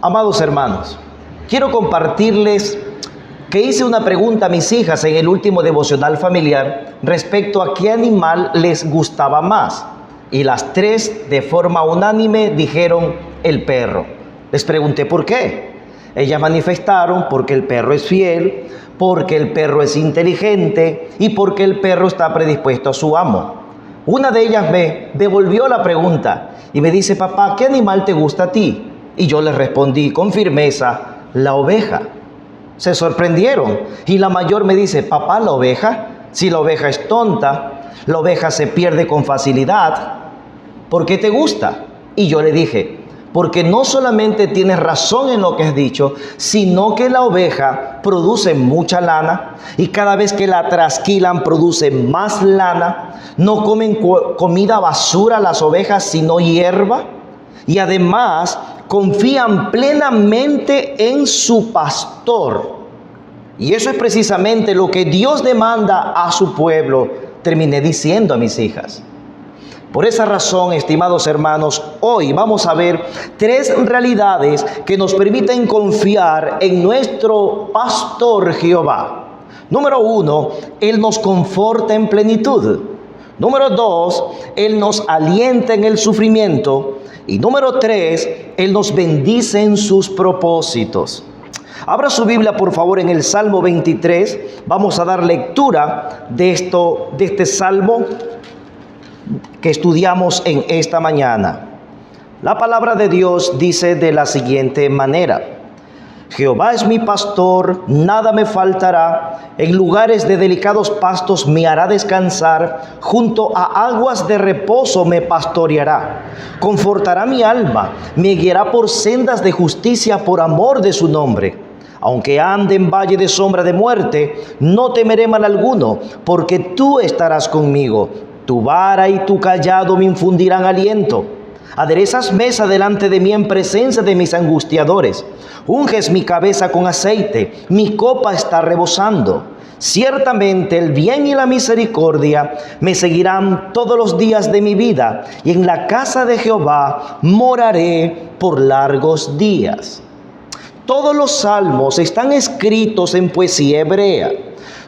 Amados hermanos, quiero compartirles que hice una pregunta a mis hijas en el último devocional familiar respecto a qué animal les gustaba más. Y las tres, de forma unánime, dijeron el perro. Les pregunté por qué. Ellas manifestaron porque el perro es fiel, porque el perro es inteligente y porque el perro está predispuesto a su amo. Una de ellas me devolvió la pregunta y me dice: papá, ¿qué animal te gusta a ti? Y yo les respondí con firmeza: la oveja. Se sorprendieron y la mayor me dice: papá, ¿la oveja? Si la oveja es tonta, la oveja se pierde con facilidad, ¿por qué te gusta? Y yo le dije: porque no solamente tienes razón en lo que has dicho, sino que la oveja produce mucha lana y cada vez que la trasquilan produce más lana. No comen comida basura las ovejas, sino hierba. Y además confían plenamente en su pastor. Y eso es precisamente lo que Dios demanda a su pueblo, terminé diciendo a mis hijas. Por esa razón, estimados hermanos, hoy vamos a ver tres realidades que nos permiten confiar en nuestro pastor Jehová. Número 1, Él nos conforta en plenitud. Número 2, Él nos alienta en el sufrimiento. Y número 3, Él nos bendice en sus propósitos. Abra su Biblia, por favor, en el Salmo 23. Vamos a dar lectura de este salmo que estudiamos en esta mañana. La palabra de Dios dice de la siguiente manera: Jehová es mi pastor, nada me faltará. En lugares de delicados pastos me hará descansar. Junto a aguas de reposo me pastoreará. Confortará mi alma, me guiará por sendas de justicia por amor de su nombre. Aunque ande en valle de sombra de muerte, no temeré mal alguno, porque tú estarás conmigo. Tu vara y tu cayado me infundirán aliento. Aderezas mesa delante de mí en presencia de mis angustiadores. Unges mi cabeza con aceite, mi copa está rebosando. Ciertamente el bien y la misericordia me seguirán todos los días de mi vida, y en la casa de Jehová moraré por largos días. Todos los salmos están escritos en poesía hebrea.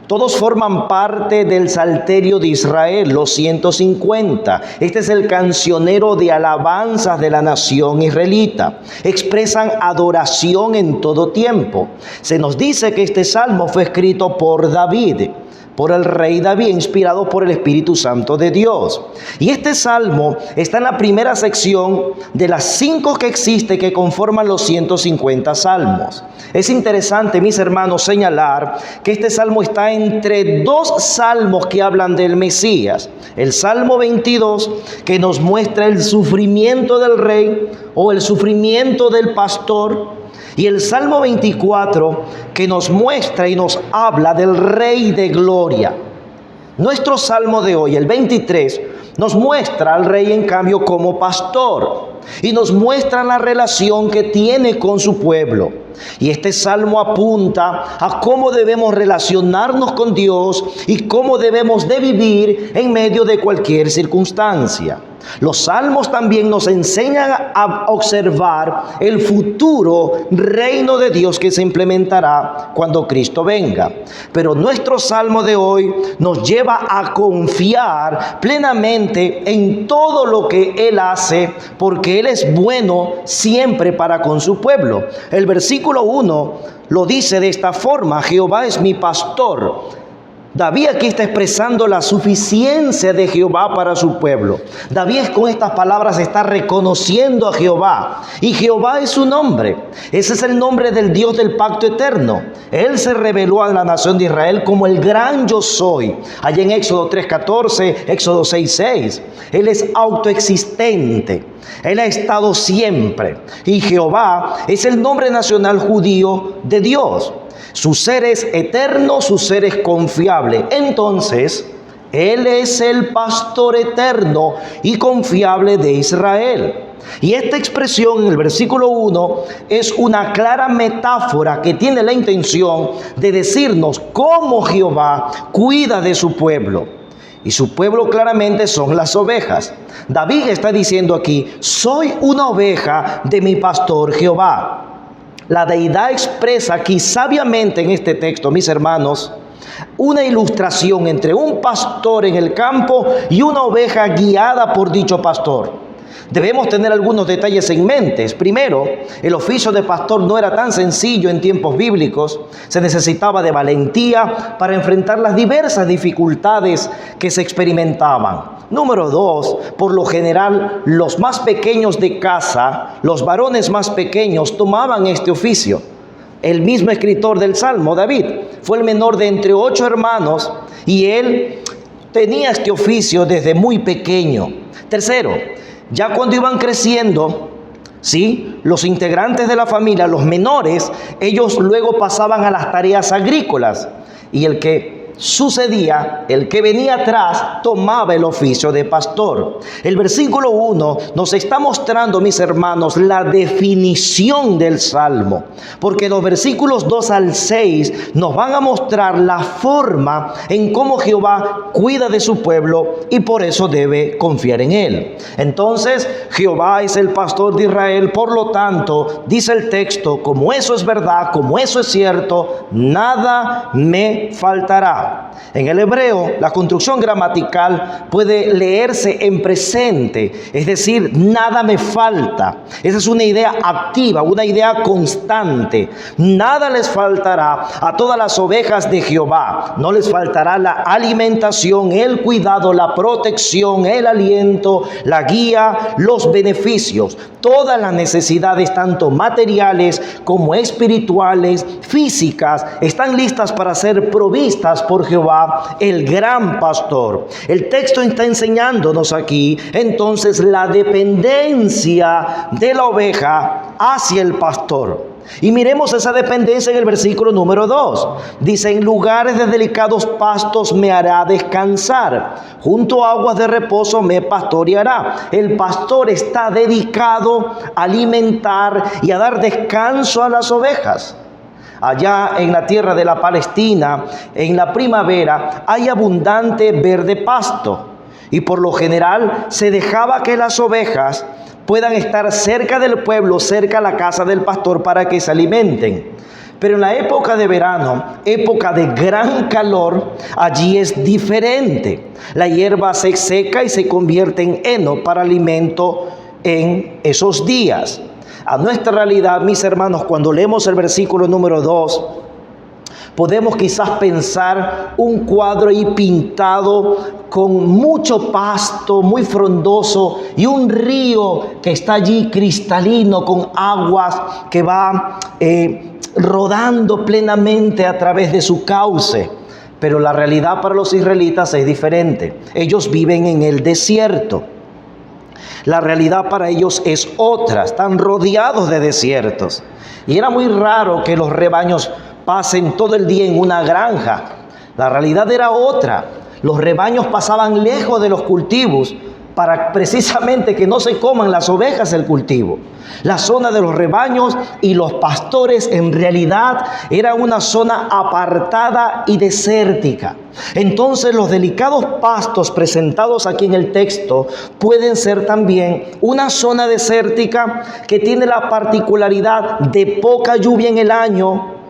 Todos forman parte del Salterio de Israel, los 150. Este es el cancionero de alabanzas de la nación israelita. Expresan adoración en todo tiempo. Se nos dice que este salmo fue escrito por David, por el rey David, inspirado por el Espíritu Santo de Dios. Y este salmo está en la primera sección de las 5 que existe, que conforman los 150 salmos. Es interesante, mis hermanos, señalar que este salmo está entre 2 salmos que hablan del Mesías. El Salmo 22, que nos muestra el sufrimiento del rey o el sufrimiento del pastor, y el Salmo 24, que nos muestra y nos habla del Rey de Gloria. Nuestro Salmo de hoy, el 23, nos muestra al Rey, en cambio, como pastor. Y nos muestra la relación que tiene con su pueblo. Y este salmo apunta a cómo debemos relacionarnos con Dios y cómo debemos de vivir en medio de cualquier circunstancia. Los salmos también nos enseñan a observar el futuro reino de Dios que se implementará cuando Cristo venga. Pero nuestro salmo de hoy nos lleva a confiar plenamente en todo lo que Él hace, porque Él es bueno siempre para con su pueblo. El versículo 1 lo dice de esta forma: Jehová es mi pastor. David aquí está expresando la suficiencia de Jehová para su pueblo. David con estas palabras está reconociendo a Jehová, y Jehová es su nombre. Ese es el nombre del Dios del pacto eterno. Él se reveló a la nación de Israel como el gran yo soy, allá en Éxodo 3:14, Éxodo 6:6. Él es autoexistente. Él ha estado siempre, y Jehová es el nombre nacional judío de Dios. Su ser es eterno, su ser es confiable. Entonces, Él es el pastor eterno y confiable de Israel. Y esta expresión en el versículo 1 es una clara metáfora que tiene la intención de decirnos cómo Jehová cuida de su pueblo. Y su pueblo claramente son las ovejas. David está diciendo aquí: soy una oveja de mi pastor Jehová. La deidad expresa aquí sabiamente en este texto, mis hermanos, una ilustración entre un pastor en el campo y una oveja guiada por dicho pastor. Debemos tener algunos detalles en mente. Primero, el oficio de pastor no era tan sencillo en tiempos bíblicos. Se necesitaba de valentía para enfrentar las diversas dificultades que se experimentaban. Número dos, por lo general, los más pequeños de casa, los varones más pequeños, tomaban este oficio. El mismo escritor del Salmo, David, fue el menor de entre 8 hermanos y él tenía este oficio desde muy pequeño. Tercero, ya cuando iban creciendo, ¿sí?, los integrantes de la familia, los menores, ellos luego pasaban a las tareas agrícolas. Y el que sucedía, el que venía atrás, tomaba el oficio de pastor. El versículo 1 nos está mostrando, mis hermanos, la definición del Salmo. Porque los versículos 2 al 6 nos van a mostrar la forma en cómo Jehová cuida de su pueblo y por eso debe confiar en él. Entonces, Jehová es el pastor de Israel, por lo tanto, dice el texto, como eso es verdad, como eso es cierto, nada me faltará. En el hebreo, la construcción gramatical puede leerse en presente, es decir, nada me falta. Esa es una idea activa, una idea constante. Nada les faltará a todas las ovejas de Jehová. No les faltará la alimentación, el cuidado, la protección, el aliento, la guía, los beneficios. Todas las necesidades, tanto materiales como espirituales, físicas, están listas para ser provistas por Jehová, el gran pastor. El texto está enseñándonos aquí entonces la dependencia de la oveja hacia el pastor. Y miremos esa dependencia en el versículo número 2. Dice, en lugares de delicados pastos me hará descansar, junto a aguas de reposo me pastoreará. El pastor está dedicado a alimentar y a dar descanso a las ovejas. Allá en la tierra de la Palestina, en la primavera, hay abundante verde pasto. Y por lo general se dejaba que las ovejas puedan estar cerca del pueblo, cerca a la casa del pastor para que se alimenten. Pero en la época de verano, época de gran calor, allí es diferente. La hierba se seca y se convierte en heno para alimento en esos días. A nuestra realidad, mis hermanos, cuando leemos el versículo número 2, podemos quizás pensar un cuadro ahí pintado con mucho pasto, muy frondoso, y un río que está allí cristalino con aguas que va rodando plenamente a través de su cauce. Pero la realidad para los israelitas es diferente. Ellos viven en el desierto. La realidad para ellos es otra, están rodeados de desiertos. Y era muy raro que los rebaños pasen todo el día en una granja. La realidad era otra. Los rebaños pasaban lejos de los cultivos para precisamente que no se coman las ovejas el cultivo. La zona de los rebaños y los pastores en realidad era una zona apartada y desértica. Entonces los delicados pastos presentados aquí en el texto pueden ser también una zona desértica que tiene la particularidad de poca lluvia en el año,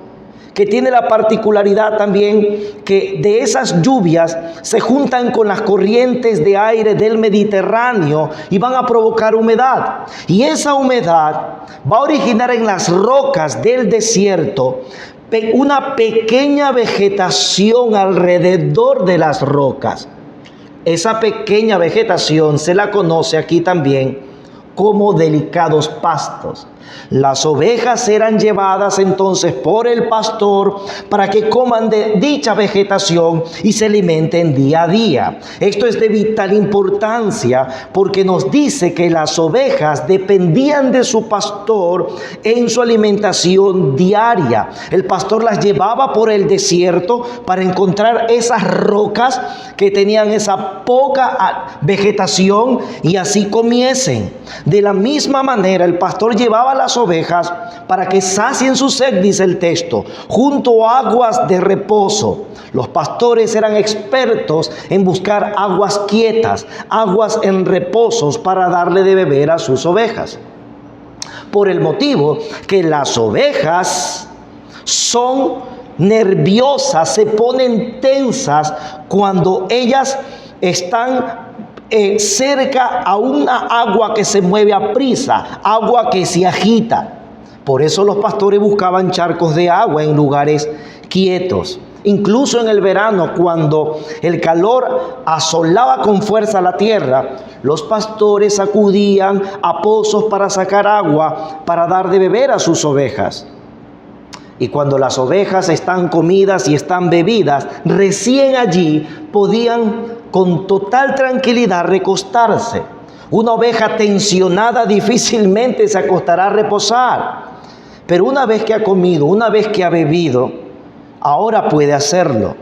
que tiene la particularidad también que de esas lluvias se juntan con las corrientes de aire del Mediterráneo y van a provocar humedad. Y esa humedad va a originar en las rocas del desierto una pequeña vegetación alrededor de las rocas. Esa pequeña vegetación se la conoce aquí también como delicados pastos. Las ovejas eran llevadas entonces por el pastor para que coman de dicha vegetación y se alimenten día a día. Esto es de vital importancia porque nos dice que las ovejas dependían de su pastor en su alimentación diaria. El pastor las llevaba por el desierto para encontrar esas rocas que tenían esa poca vegetación y así comiesen. De la misma manera, el pastor llevaba las ovejas para que sacien su sed, dice el texto, junto a aguas de reposo. Los pastores eran expertos en buscar aguas quietas, aguas en reposos para darle de beber a sus ovejas. por el motivo que las ovejas son nerviosas, se ponen tensas cuando ellas están cerca a una agua que se mueve a prisa, agua que se agita. Por eso los pastores buscaban charcos de agua en lugares quietos. Incluso en el verano, cuando el calor asolaba con fuerza la tierra, los pastores acudían a pozos para sacar agua para dar de beber a sus ovejas. Y cuando las ovejas están comidas y están bebidas, recién allí podían con total tranquilidad recostarse. Una oveja tensionada difícilmente se acostará a reposar. Pero una vez que ha comido, una vez que ha bebido, ahora puede hacerlo.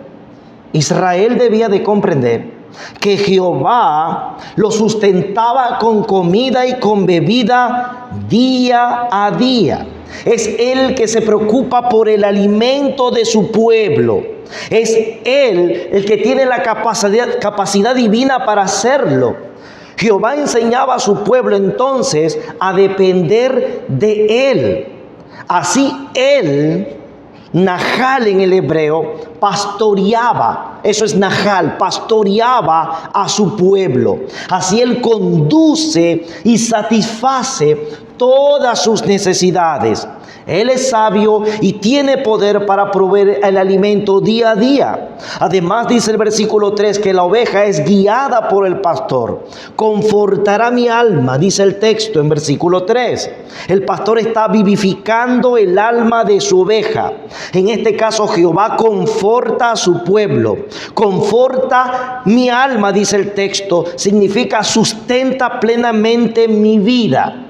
Israel debía de comprender que Jehová lo sustentaba con comida y con bebida día a día. Es Él que se preocupa por el alimento de su pueblo. Es Él el que tiene la capacidad divina para hacerlo. Jehová enseñaba a su pueblo entonces a depender de Él. Así Él, Nahal en el hebreo, pastoreaba, eso es Nahal, pastoreaba a su pueblo. Así Él conduce y satisface todas sus necesidades. Él es sabio y tiene poder para proveer el alimento día a día. Además dice el versículo 3 que la oveja es guiada por el pastor. Confortará mi alma, dice el texto en versículo 3. El pastor está vivificando el alma de su oveja. En este caso Jehová conforta a su pueblo. Conforta mi alma, dice el texto, significa sustenta plenamente mi vida.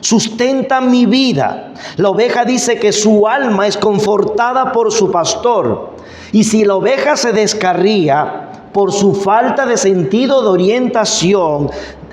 Sustenta mi vida. La oveja dice que su alma es confortada por su pastor. Y si la oveja se descarría por su falta de sentido de orientación,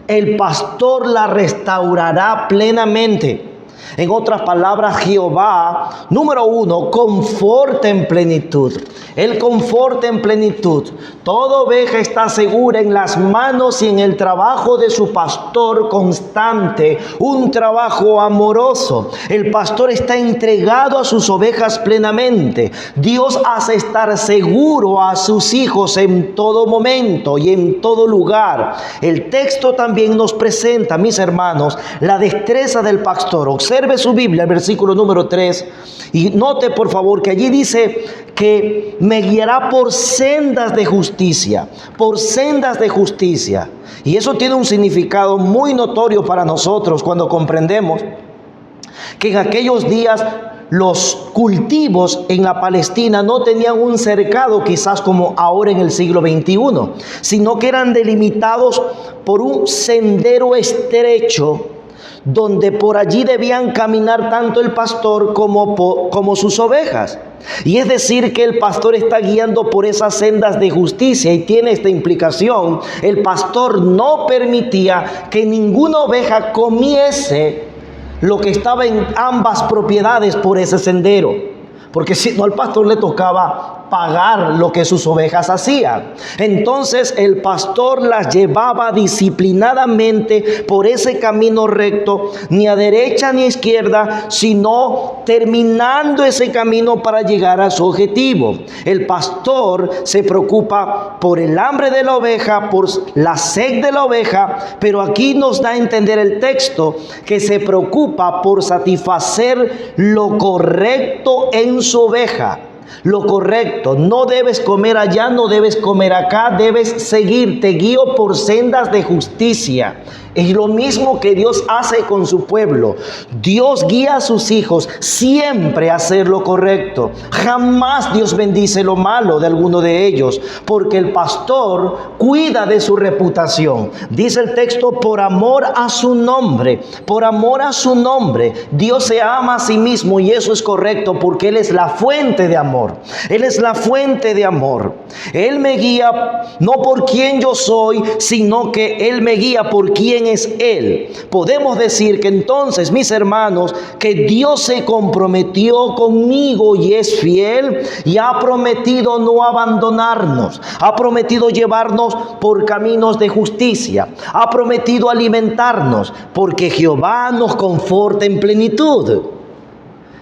el pastor la restaurará plenamente. En otras palabras, Jehová, número 1, conforta en plenitud. Él conforta en plenitud. Toda oveja está segura en las manos y en el trabajo de su pastor constante. Un trabajo amoroso. El pastor está entregado a sus ovejas plenamente. Dios hace estar seguro a sus hijos en todo momento y en todo lugar. El texto también nos presenta, mis hermanos, la destreza del pastor. Observe su Biblia, el versículo número 3, y note por favor que allí dice que me guiará por sendas de justicia, por sendas de justicia. Y eso tiene un significado muy notorio para nosotros cuando comprendemos que en aquellos días los cultivos en la Palestina no tenían un cercado quizás como ahora en el siglo XXI, sino que eran delimitados por un sendero estrecho donde por allí debían caminar tanto el pastor como sus ovejas. Y es decir que el pastor está guiando por esas sendas de justicia y tiene esta implicación. El pastor no permitía que ninguna oveja comiese lo que estaba en ambas propiedades por ese sendero, porque si no al pastor le tocaba pagar lo que sus ovejas hacían. Entonces el pastor las llevaba disciplinadamente por ese camino recto, ni a derecha ni a izquierda, sino terminando ese camino para llegar a su objetivo. El pastor se preocupa por el hambre de la oveja, por la sed de la oveja, pero aquí nos da a entender el texto que se preocupa por satisfacer lo correcto en su oveja. Lo correcto, no debes comer allá, no debes comer acá, debes seguir, te guío por sendas de justicia. Es lo mismo que Dios hace con su pueblo. Dios guía a sus hijos siempre a hacer lo correcto. Jamás Dios bendice lo malo de alguno de ellos, porque el pastor cuida de su reputación. Dice el texto, por amor a su nombre, por amor a su nombre. Dios se ama a sí mismo y eso es correcto porque Él es la fuente de amor. Él es la fuente de amor. Él me guía no por quien yo soy, sino que Él me guía por quien quién es Él, podemos decir que entonces, mis hermanos, que Dios se comprometió conmigo y es fiel y ha prometido no abandonarnos, ha prometido llevarnos por caminos de justicia, ha prometido alimentarnos, porque Jehová nos conforta en plenitud.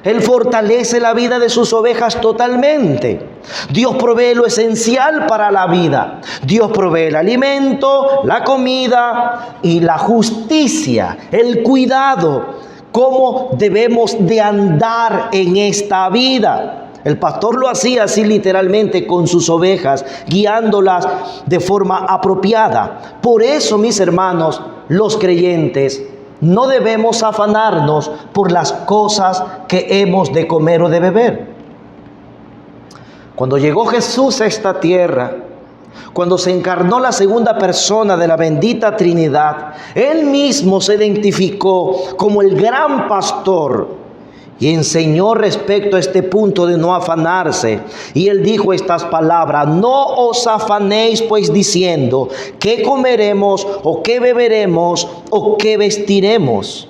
Él fortalece la vida de sus ovejas totalmente. Dios provee lo esencial para la vida. Dios provee el alimento, la comida y la justicia, el cuidado, cómo debemos de andar en esta vida. El pastor lo hacía así literalmente con sus ovejas, guiándolas de forma apropiada. Por eso, mis hermanos, los creyentes, no debemos afanarnos por las cosas que hemos de comer o de beber. Cuando llegó Jesús a esta tierra, cuando se encarnó la segunda persona de la bendita Trinidad, Él mismo se identificó como el gran pastor y enseñó respecto a este punto de no afanarse. Y Él dijo estas palabras: no os afanéis pues diciendo, ¿qué comeremos o qué beberemos o qué vestiremos?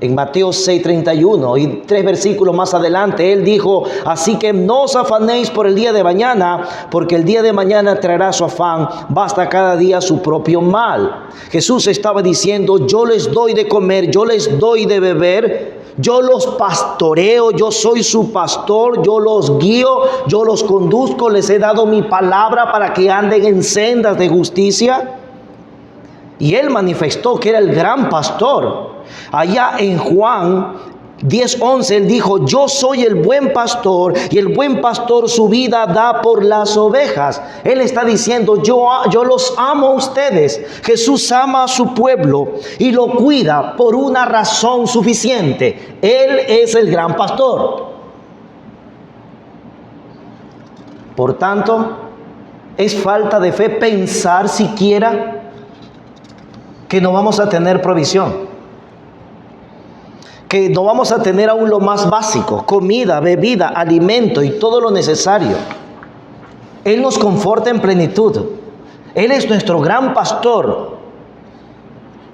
En Mateo 6:31 y 3 versículos más adelante, Él dijo: así que no os afanéis por el día de mañana, porque el día de mañana traerá su afán, basta cada día su propio mal. Jesús estaba diciendo: yo les doy de comer, yo les doy de beber, yo los pastoreo, yo soy su pastor, yo los guío, yo los conduzco, les he dado mi palabra para que anden en sendas de justicia. Y Él manifestó que era el gran pastor. Allá en Juan 10:11 Él dijo: yo soy el buen pastor y el buen pastor su vida da por las ovejas. Él está diciendo: yo los amo a ustedes. Jesús ama a su pueblo y lo cuida por una razón suficiente. Él es el gran pastor. Por tanto, es falta de fe pensar siquiera que no vamos a tener provisión, que no vamos a tener aún lo más básico: comida, bebida, alimento y todo lo necesario. Él nos conforta en plenitud. Él es nuestro gran pastor.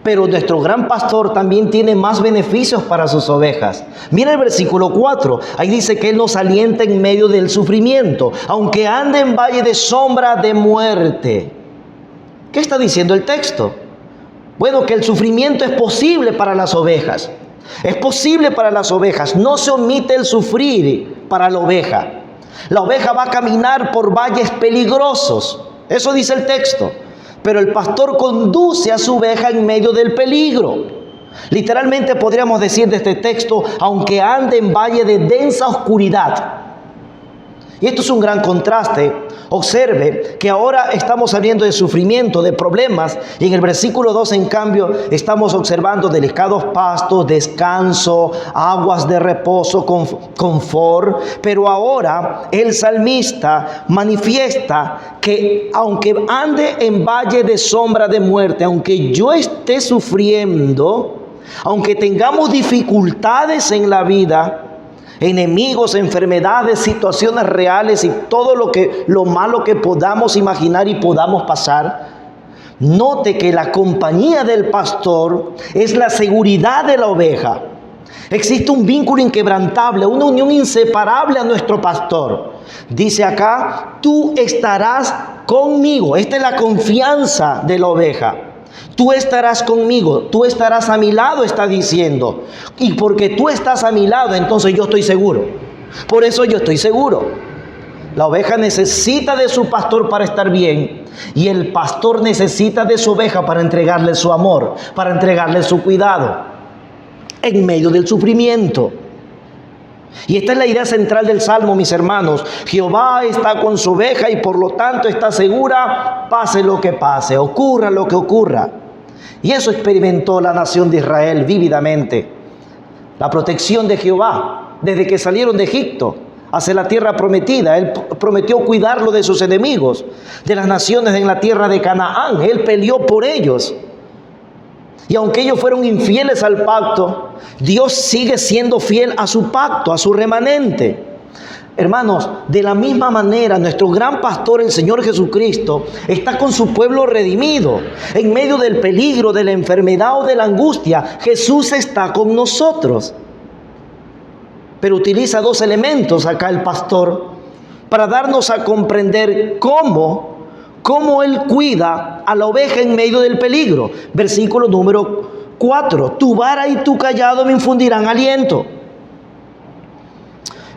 Pero nuestro gran pastor también tiene más beneficios para sus ovejas. Mira el versículo 4. Ahí dice que Él nos alienta en medio del sufrimiento, aunque ande en valle de sombra de muerte. ¿Qué está diciendo el texto? Bueno, que el sufrimiento es posible para las ovejas. Es posible para las ovejas. No se omite el sufrir para la oveja. La oveja va a caminar por valles peligrosos. Eso dice el texto. Pero el pastor conduce a su oveja en medio del peligro. Literalmente podríamos decir de este texto: aunque ande en valle de densa oscuridad. Y esto es un gran contraste. Observe que ahora estamos hablando de sufrimiento, de problemas, y en el versículo 2, en cambio, estamos observando delicados pastos, descanso, aguas de reposo, confort. Pero ahora el salmista manifiesta que aunque ande en valle de sombra de muerte, aunque yo esté sufriendo, aunque tengamos dificultades en la vida, enemigos, enfermedades, situaciones reales y todo lo malo que podamos imaginar y podamos pasar, note que la compañía del pastor es la seguridad de la oveja. Existe un vínculo inquebrantable, una unión inseparable a nuestro pastor. Dice acá: tú estarás conmigo. Esta es la confianza de la oveja. Tú estarás conmigo, tú estarás a mi lado, está diciendo. Y porque tú estás a mi lado, entonces yo estoy seguro. Por eso yo estoy seguro. La oveja necesita de su pastor para estar bien. Y el pastor necesita de su oveja para entregarle su amor, para entregarle su cuidado en medio del sufrimiento. Y esta es la idea central del Salmo, mis hermanos. Jehová está con su oveja y por lo tanto está segura, pase lo que pase, ocurra lo que ocurra. Y eso experimentó la nación de Israel vívidamente. La protección de Jehová desde que salieron de Egipto hacia la tierra prometida. Él prometió cuidarlo de sus enemigos, de las naciones en la tierra de Canaán. Él peleó por ellos. Y aunque ellos fueron infieles al pacto, Dios sigue siendo fiel a su pacto, a su remanente. Hermanos, de la misma manera, nuestro gran pastor, el Señor Jesucristo, está con su pueblo redimido. En medio del peligro, de la enfermedad o de la angustia, Jesús está con nosotros. Pero utiliza dos elementos acá el pastor para darnos a comprender cómo Él cuida a la oveja en medio del peligro. Versículo número 4. Tu vara y tu cayado me infundirán aliento.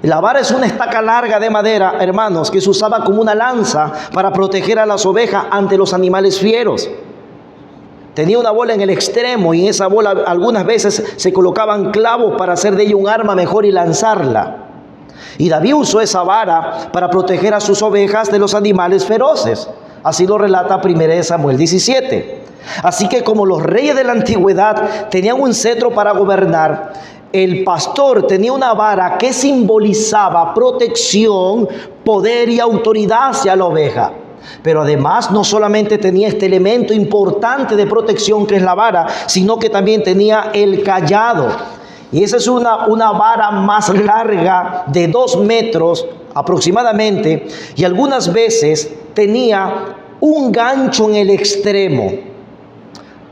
La vara es una estaca larga de madera, hermanos, que se usaba como una lanza para proteger a las ovejas ante los animales fieros. Tenía una bola en el extremo y en esa bola algunas veces se colocaban clavos para hacer de ella un arma mejor y lanzarla. Y David usó esa vara para proteger a sus ovejas de los animales feroces. Así lo relata 1 Samuel 17. Así que como los reyes de la antigüedad tenían un cetro para gobernar, el pastor tenía una vara que simbolizaba protección, poder y autoridad hacia la oveja. Pero además no solamente tenía este elemento importante de protección que es la vara, sino que también tenía el cayado. Y esa es una vara más larga de 2 metros aproximadamente, y algunas veces tenía un gancho en el extremo.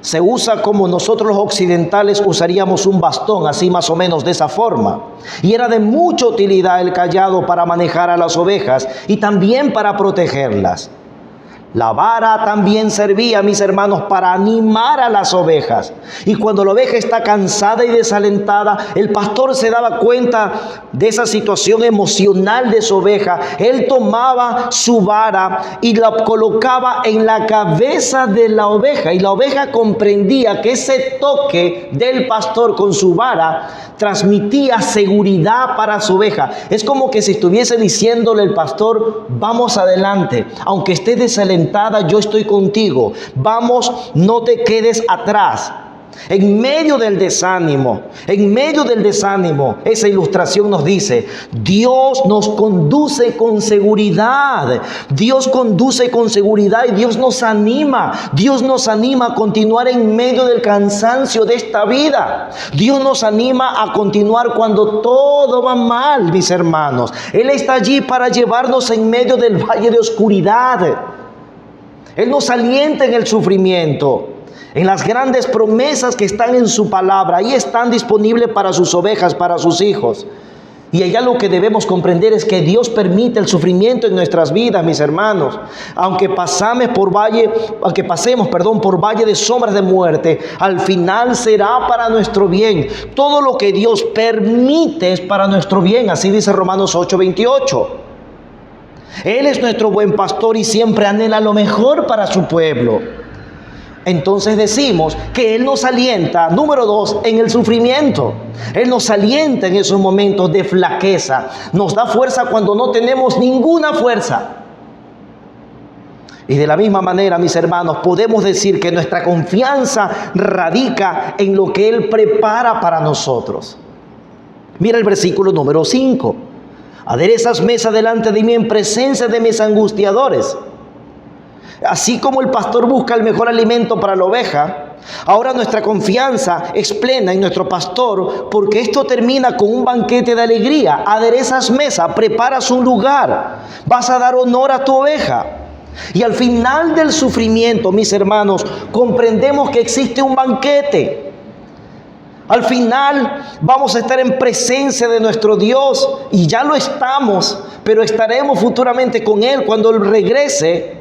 Se usa como nosotros los occidentales usaríamos un bastón, así más o menos de esa forma. Y era de mucha utilidad el cayado para manejar a las ovejas y también para protegerlas. La vara también servía, mis hermanos, para animar a las ovejas. Y cuando la oveja está cansada y desalentada, el pastor se daba cuenta de esa situación emocional de su oveja. Él tomaba su vara y la colocaba en la cabeza de la oveja. Y la oveja comprendía que ese toque del pastor con su vara transmitía seguridad para su oveja. Es como que si estuviese diciéndole el pastor: vamos adelante, aunque estés desalentada, yo estoy contigo, vamos, no te quedes atrás. En medio del desánimo, esa ilustración nos dice: Dios nos conduce con seguridad. Dios conduce con seguridad y Dios nos anima. Dios nos anima a continuar en medio del cansancio de esta vida. Dios nos anima a continuar cuando todo va mal, mis hermanos. Él está allí para llevarnos en medio del valle de oscuridad. Él nos alienta en el sufrimiento, en las grandes promesas que están en su palabra. Ahí están disponibles para sus ovejas, para sus hijos. Y allá lo que debemos comprender es que Dios permite el sufrimiento en nuestras vidas, mis hermanos. Aunque pasemos por valle de sombras de muerte, al final será para nuestro bien. Todo lo que Dios permite es para nuestro bien. Así dice Romanos 8:28. Él es nuestro buen pastor y siempre anhela lo mejor para su pueblo. Entonces decimos que Él nos alienta, número 2, en el sufrimiento. Él nos alienta en esos momentos de flaqueza. Nos da fuerza cuando no tenemos ninguna fuerza. Y de la misma manera, mis hermanos, podemos decir que nuestra confianza radica en lo que Él prepara para nosotros. Mira el versículo número 5. Aderezas mesa delante de mí en presencia de mis angustiadores. Así como el pastor busca el mejor alimento para la oveja, ahora nuestra confianza es plena en nuestro pastor, porque esto termina con un banquete de alegría. Aderezas mesa, preparas un lugar, vas a dar honor a tu oveja. Y al final del sufrimiento, mis hermanos, comprendemos que existe un banquete. Al final vamos a estar en presencia de nuestro Dios, y ya lo estamos, pero estaremos futuramente con Él cuando Él regrese.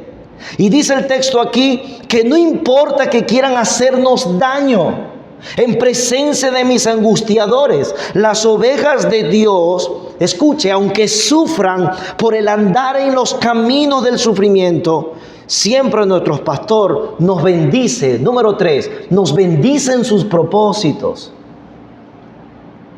Y dice el texto aquí que no importa que quieran hacernos daño, en presencia de mis angustiadores, las ovejas de Dios, escuche, aunque sufran por el andar en los caminos del sufrimiento, siempre nuestro pastor nos bendice. Número 3, nos bendice en sus propósitos.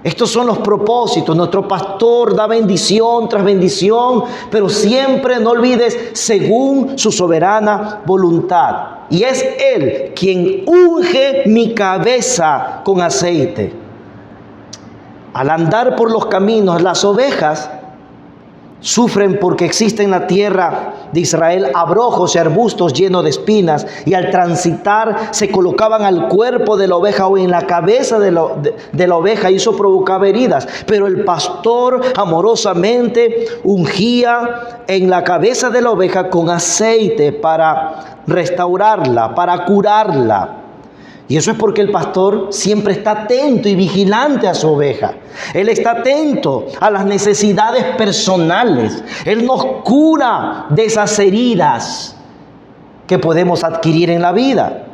Estos son los propósitos. Nuestro pastor da bendición tras bendición, pero siempre, no olvides, según su soberana voluntad. Y es Él quien unge mi cabeza con aceite. Al andar por los caminos, las ovejas Sufren porque existe en la tierra de Israel abrojos y arbustos llenos de espinas, y al transitar se colocaban al cuerpo de la oveja o en la cabeza de la oveja, y eso provocaba heridas. Pero el pastor amorosamente ungía en la cabeza de la oveja con aceite para restaurarla, para curarla. Y eso es porque el pastor siempre está atento y vigilante a su oveja. Él está atento a las necesidades personales. Él nos cura de esas heridas que podemos adquirir en la vida.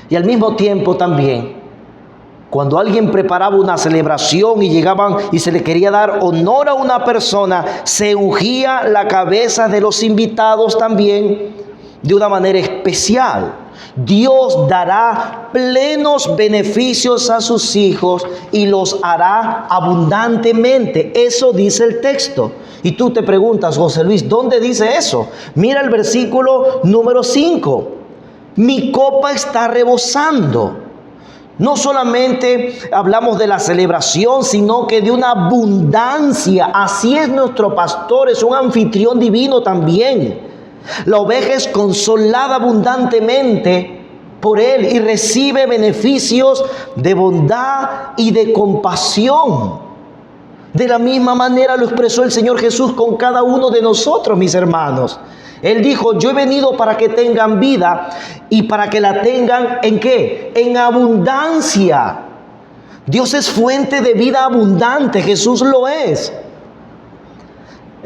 Y al mismo tiempo también, cuando alguien preparaba una celebración y llegaban y se le quería dar honor a una persona, se ungía la cabeza de los invitados también de una manera especial. Dios dará plenos beneficios a sus hijos y los hará abundantemente. Eso dice el texto. Y tú te preguntas, José Luis, ¿dónde dice eso? Mira el versículo número 5. Mi copa está rebosando. No solamente hablamos de la celebración, sino que de una abundancia. Así es nuestro pastor, es un anfitrión divino también. La oveja es consolada abundantemente por él y recibe beneficios de bondad y de compasión. De la misma manera lo expresó el Señor Jesús con cada uno de nosotros, mis hermanos. Él dijo, yo he venido para que tengan vida y para que la tengan ¿en qué? En abundancia. Dios es fuente de vida abundante, Jesús lo es.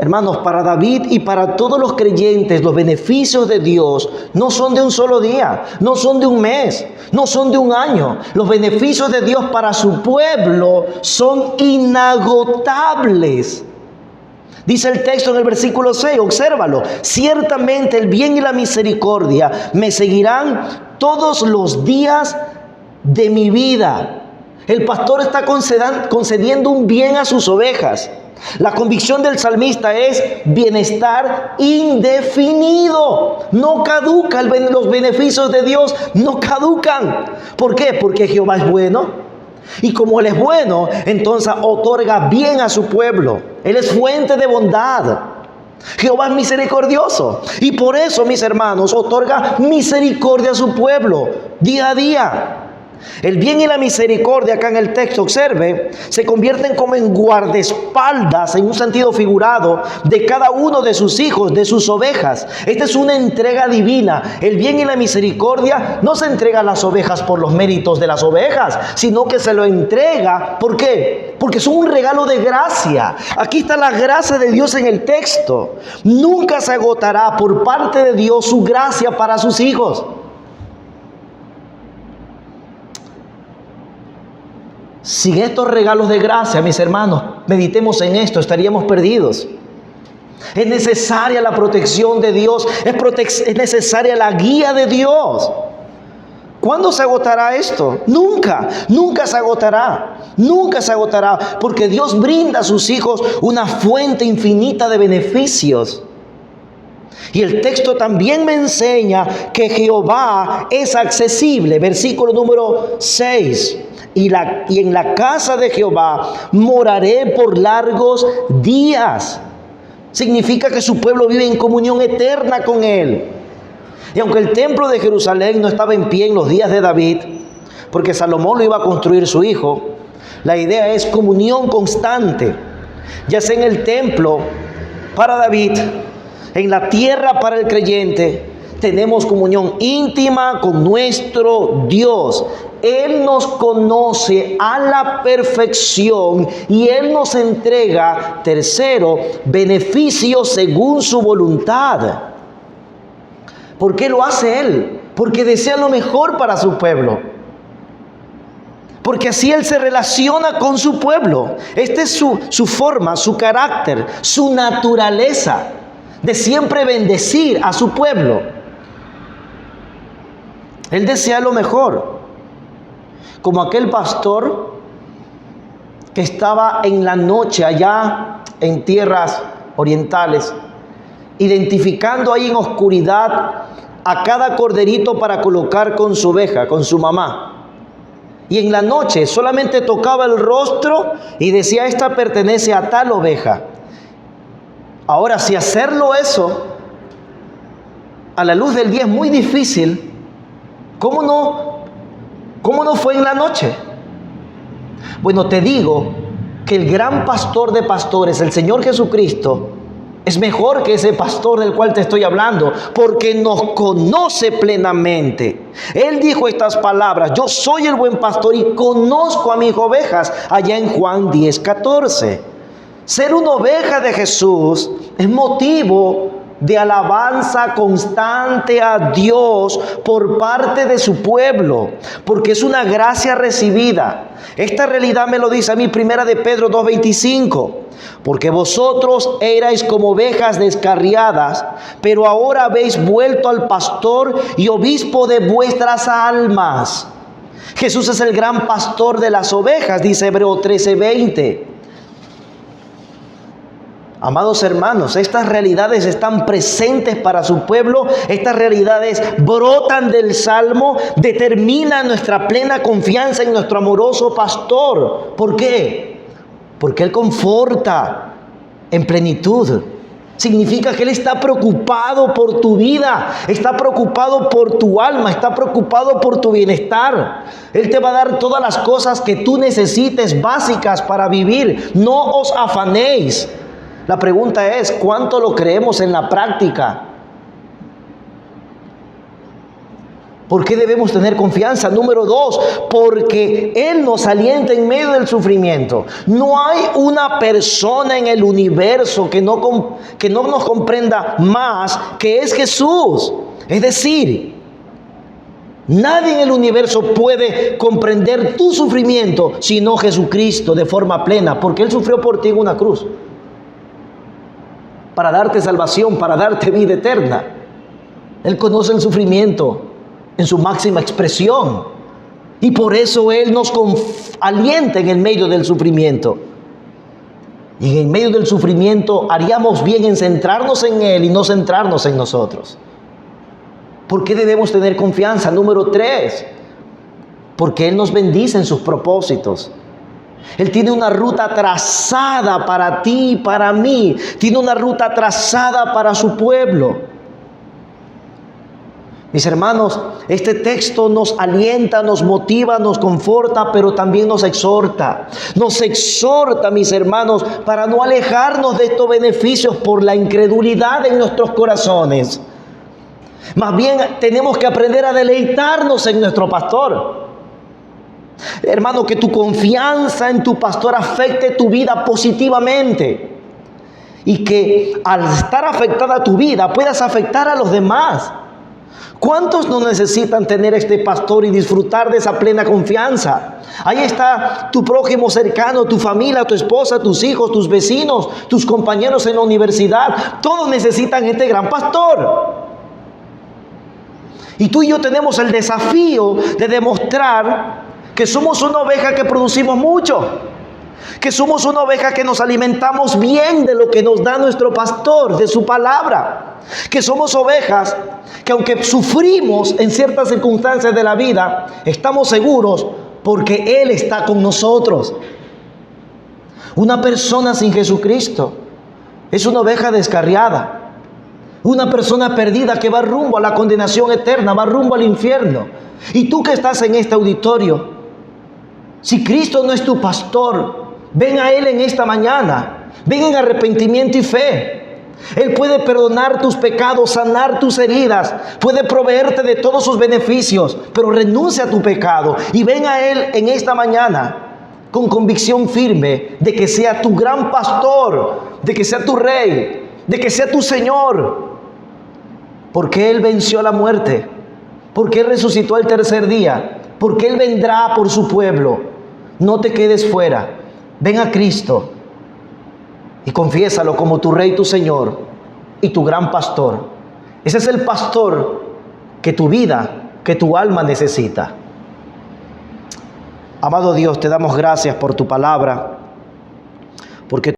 Hermanos, para David y para todos los creyentes, los beneficios de Dios no son de un solo día, no son de un mes, no son de un año. Los beneficios de Dios para su pueblo son inagotables. Dice el texto en el versículo 6, obsérvalo. Ciertamente el bien y la misericordia me seguirán todos los días de mi vida. El pastor está concediendo un bien a sus ovejas. La convicción del salmista es bienestar indefinido. No caduca, los beneficios de Dios no caducan. ¿Por qué? Porque Jehová es bueno. Y como Él es bueno, entonces otorga bien a su pueblo. Él es fuente de bondad. Jehová es misericordioso. Y por eso, mis hermanos, otorga misericordia a su pueblo día a día. El bien y la misericordia, acá en el texto, observe, se convierten como en guardaespaldas, en un sentido figurado, de cada uno de sus hijos, de sus ovejas. Esta es una entrega divina. El bien y la misericordia no se entrega a las ovejas por los méritos de las ovejas, sino que se lo entrega, ¿por qué? Porque es un regalo de gracia. Aquí está la gracia de Dios en el texto. Nunca se agotará por parte de Dios su gracia para sus hijos. Sin estos regalos de gracia, mis hermanos, meditemos en esto, estaríamos perdidos. Es necesaria la protección de Dios, es necesaria la guía de Dios. ¿Cuándo se agotará esto? Nunca, nunca se agotará, nunca se agotará, porque Dios brinda a sus hijos una fuente infinita de beneficios. Y el texto también me enseña que Jehová es accesible. Versículo número 6. Y en la casa de Jehová moraré por largos días. Significa que su pueblo vive en comunión eterna con Él. Y aunque el templo de Jerusalén no estaba en pie en los días de David, porque Salomón lo iba a construir su hijo, la idea es comunión constante, ya sea en el templo para David, en la tierra para el creyente. Tenemos comunión íntima con nuestro Dios. Él nos conoce a la perfección y Él nos entrega, tercero, beneficios según su voluntad. ¿Por qué lo hace Él? Porque desea lo mejor para su pueblo. Porque así Él se relaciona con su pueblo. Esta es su forma, su carácter, su naturaleza de siempre bendecir a su pueblo. Él desea lo mejor. Como aquel pastor que estaba en la noche allá en tierras orientales, identificando ahí en oscuridad a cada corderito para colocar con su oveja, con su mamá. Y en la noche solamente tocaba el rostro y decía, esta pertenece a tal oveja. Ahora, si hacerlo eso, a la luz del día es muy difícil, ¿cómo no fue en la noche? Bueno, te digo que el gran pastor de pastores, el Señor Jesucristo, es mejor que ese pastor del cual te estoy hablando, porque nos conoce plenamente. Él dijo estas palabras: yo soy el buen pastor y conozco a mis ovejas, allá en Juan 10:14. Ser una oveja de Jesús es motivo de alabanza constante a Dios por parte de su pueblo, porque es una gracia recibida. Esta realidad me lo dice a mí 1 de Pedro 2:25, porque vosotros erais como ovejas descarriadas, pero ahora habéis vuelto al pastor y obispo de vuestras almas. Jesús es el gran pastor de las ovejas, dice Hebreos 13:20. Amados hermanos, estas realidades están presentes para su pueblo. Estas realidades brotan del Salmo, determinan nuestra plena confianza en nuestro amoroso pastor. ¿Por qué? Porque Él conforta en plenitud. Significa que Él está preocupado por tu vida, está preocupado por tu alma, está preocupado por tu bienestar. Él te va a dar todas las cosas que tú necesites básicas para vivir. No os afanéis. La pregunta es, ¿cuánto lo creemos en la práctica? ¿Por qué debemos tener confianza? Número 2, porque Él nos alienta en medio del sufrimiento. No hay una persona en el universo que no nos comprenda más que es Jesús. Es decir, nadie en el universo puede comprender tu sufrimiento sino Jesucristo de forma plena, porque Él sufrió por ti en una cruz, para darte salvación, para darte vida eterna. Él conoce el sufrimiento en su máxima expresión, y por eso Él nos alienta en el medio del sufrimiento. Y en el medio del sufrimiento haríamos bien en centrarnos en Él y no centrarnos en nosotros. ¿Por qué debemos tener confianza? Número 3, porque Él nos bendice en sus propósitos. Él tiene una ruta trazada para ti y para mí. Tiene una ruta trazada para su pueblo. Mis hermanos, este texto nos alienta, nos motiva, nos conforta, pero también nos exhorta. Nos exhorta, mis hermanos, para no alejarnos de estos beneficios por la incredulidad en nuestros corazones. Más bien tenemos que aprender a deleitarnos en nuestro pastor. Hermano, que tu confianza en tu pastor afecte tu vida positivamente, y que al estar afectada tu vida puedas afectar a los demás. ¿Cuántos no necesitan tener este pastor y disfrutar de esa plena confianza? Ahí está tu prójimo cercano, tu familia, tu esposa, tus hijos, tus vecinos, tus compañeros en la universidad. Todos necesitan este gran pastor. Y tú y yo tenemos el desafío de demostrar que somos una oveja que producimos mucho, que somos una oveja que nos alimentamos bien de lo que nos da nuestro pastor, de su palabra, que somos ovejas que aunque sufrimos en ciertas circunstancias de la vida, estamos seguros porque Él está con nosotros. Una persona sin Jesucristo es una oveja descarriada, una persona perdida que va rumbo a la condenación eterna, va rumbo al infierno. Y tú que estás en este auditorio, si Cristo no es tu pastor, ven a Él en esta mañana. Ven en arrepentimiento y fe. Él puede perdonar tus pecados, sanar tus heridas, puede proveerte de todos sus beneficios, pero renuncia a tu pecado y ven a Él en esta mañana con convicción firme de que sea tu gran pastor, de que sea tu rey, de que sea tu Señor, porque Él venció la muerte, porque Él resucitó al tercer día, porque Él vendrá por su pueblo. No te quedes fuera. Ven a Cristo y confiésalo como tu Rey, tu Señor y tu gran pastor. Ese es el pastor que tu vida, que tu alma necesita. Amado Dios, te damos gracias por tu palabra, porque